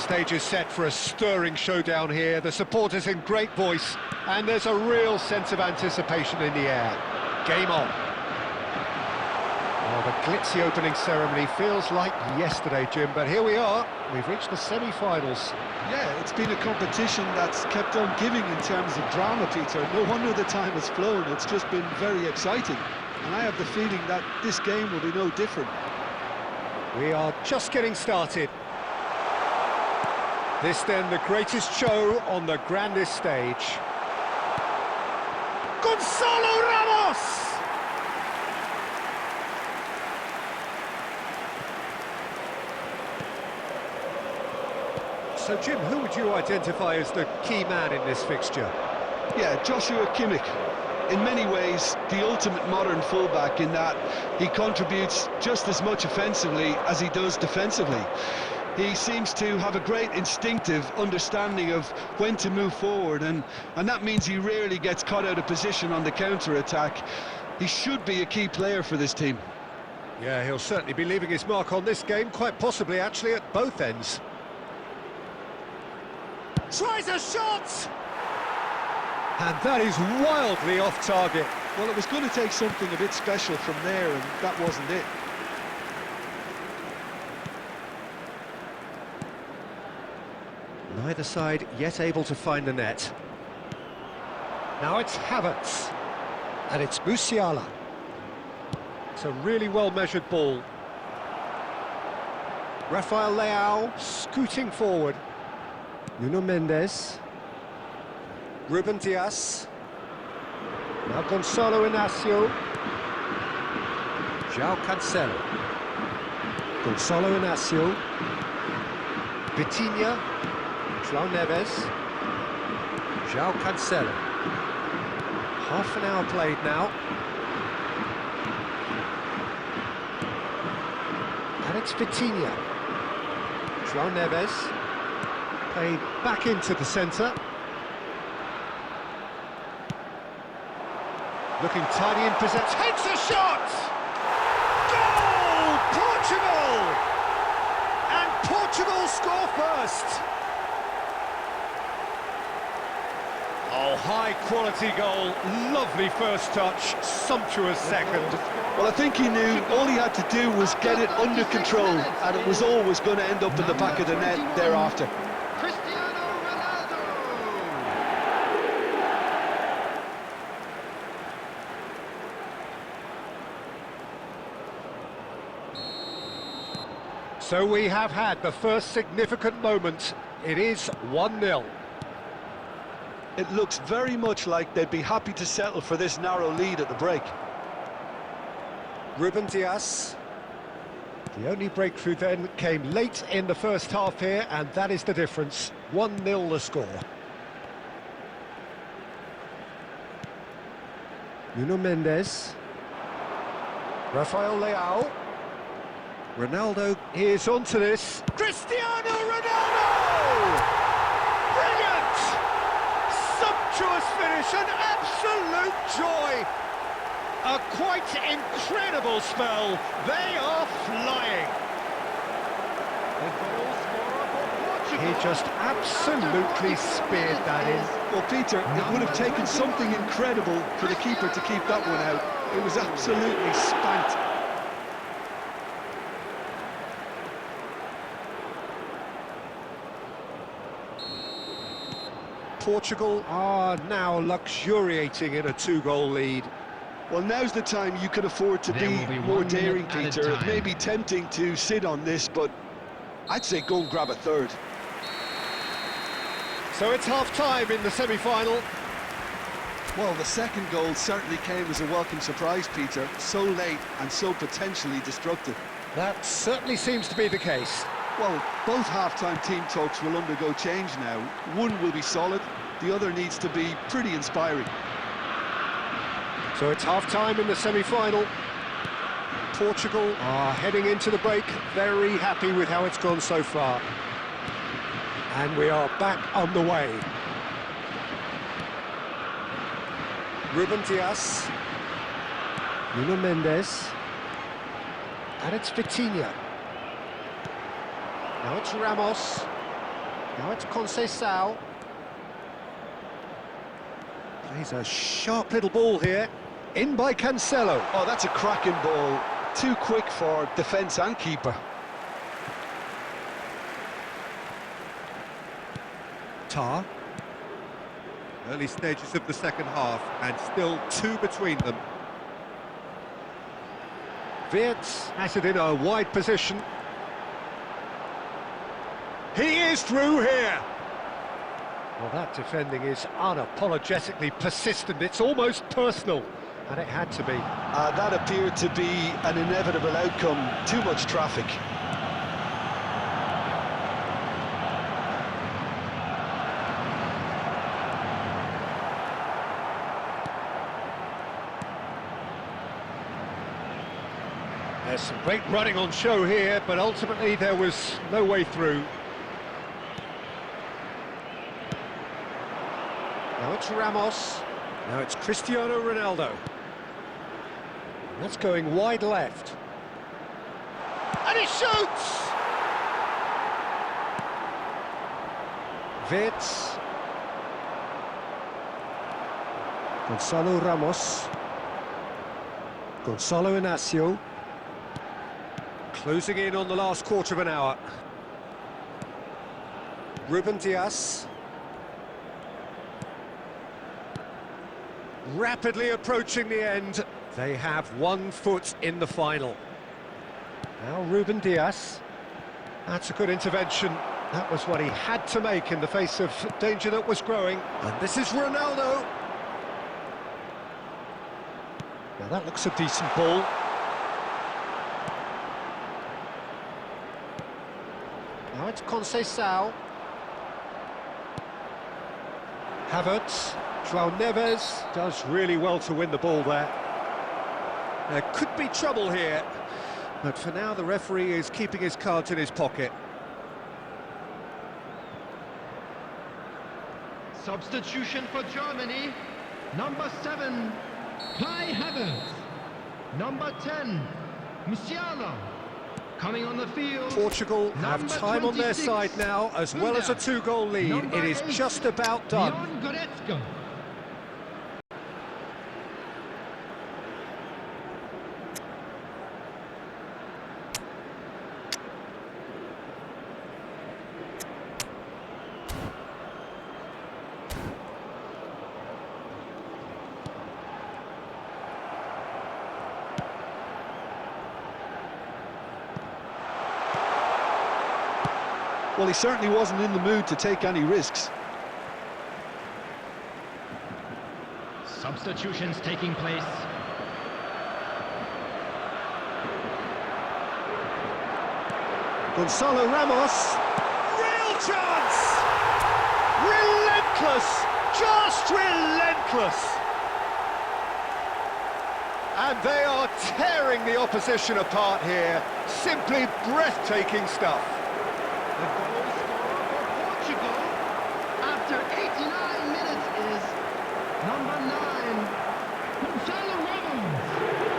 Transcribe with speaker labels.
Speaker 1: stage is set for a stirring showdown here. The supporters in great voice, and there's a real sense of anticipation in the air. Game on. Well, the glitzy opening ceremony feels like yesterday, Jim, but here we are. We've reached the semi-finals.
Speaker 2: Yeah, it's been a competition that's kept on giving in terms of drama, Peter. No wonder the time has flown. It's just been very exciting. And I have the feeling that this game will be no different.
Speaker 1: We are just getting started. This then the greatest show on the grandest stage. Gonzalo Ramos! So Jim, who would you identify as the key man in this fixture?
Speaker 2: Yeah, Joshua Kimmich. In many ways, the ultimate modern fullback in that he contributes just as much offensively as he does defensively. He seems to have a great instinctive understanding of when to move forward, and that means he rarely gets caught out of position on the counter-attack. He should be a key player for this team.
Speaker 1: Yeah, he'll certainly be leaving his mark on this game, quite possibly actually at both ends. Tries a shot! And that is wildly off target.
Speaker 2: Well, it was going to take something a bit special from there, and that wasn't it.
Speaker 1: Neither side yet able to find the net. Now it's Havertz. And it's Musiala. It's a really well-measured ball. Rafael Leao scooting forward. Nuno Mendes. Ruben Dias. Now Gonzalo Inacio. João Cancelo. Gonzalo Inacio. Vitinha. João Neves. João Cancelo. Half an hour played now. And it's Vitinha. João Neves. Played back into the centre. Looking tidy in possession. Takes a shot! Goal! Portugal! And Portugal score first. Oh, high-quality goal. Lovely first touch. Sumptuous second.
Speaker 2: Well, I think he knew all he had to do was get it under control, and it was always going to end up in the back of the net thereafter.
Speaker 1: So we have had the first significant moment. It is 1-0.
Speaker 2: It looks very much like they'd be happy to settle for this narrow lead at the break.
Speaker 1: Ruben Dias. The only breakthrough then came late in the first half here, and that is the difference. 1-0 the score. Nuno Mendes. Rafael Leao. Ronaldo is onto this. Cristiano Ronaldo! Brilliant! Sumptuous finish, an absolute joy! A quite incredible spell. They are flying. He just absolutely speared that in.
Speaker 2: Well, Peter, it would have taken something incredible for the keeper to keep that one out. It was absolutely spanked.
Speaker 1: Portugal are now luxuriating in a 2-goal lead.
Speaker 2: Well, now's the time you can afford to be more daring, Peter. It may be tempting to sit on this, but I'd say go and grab a third.
Speaker 1: So it's half-time in the semi-final.
Speaker 2: Well, the second goal certainly came as a welcome surprise, Peter. So late and so potentially destructive.
Speaker 1: That certainly seems to be the case.
Speaker 2: Well, both half-time team talks will undergo change now. One will be solid, the other needs to be pretty inspiring.
Speaker 1: So it's half-time in the semi-final. Portugal are heading into the break, very happy with how it's gone so far. And we are back on the way. Ruben Dias. Nuno Mendes. And it's Vitinha. Now it's Ramos. Now it's Conceição. Plays a sharp little ball here. In by Cancelo.
Speaker 2: Oh, that's a cracking ball. Too quick for defence and keeper.
Speaker 1: Tar. Early stages of the second half, and still 2 between them. Wirtz has it in a wide position. He is through here. Well, that defending is unapologetically persistent. It's almost personal, and it had to be.
Speaker 2: That appeared to be an inevitable outcome. Too much traffic.
Speaker 1: There's some great running on show here, but ultimately there was no way through. Now it's Ramos. Now it's Cristiano Ronaldo. That's going wide left. And he shoots! Wirtz. Gonzalo Ramos. Gonzalo Inacio. Closing in on the last quarter of an hour. Ruben Dias. Rapidly approaching the end. They have 1 foot in the final. Now Ruben Dias. That's a good intervention. That was what he had to make in the face of danger that was growing. And this is Ronaldo. Now that looks a decent ball. Now it's Conceição. Havertz. João Neves does really well to win the ball there. There could be trouble here, but for now the referee is keeping his cards in his pocket.
Speaker 3: Substitution for Germany. Number 7, Kai Havertz. Number 10, Musiala. Coming on the field.
Speaker 1: Portugal have time on their side now, as well as a 2-goal lead. It is just about done.
Speaker 3: Goretzka.
Speaker 2: Well, he certainly wasn't in the mood to take any risks.
Speaker 3: Substitutions taking place.
Speaker 1: Gonzalo Ramos. Real chance! Relentless! Just relentless! And they are tearing the opposition apart here. Simply breathtaking stuff.
Speaker 3: The goal scorer for Portugal after 89 minutes is number 9, Gonzalo Ramos.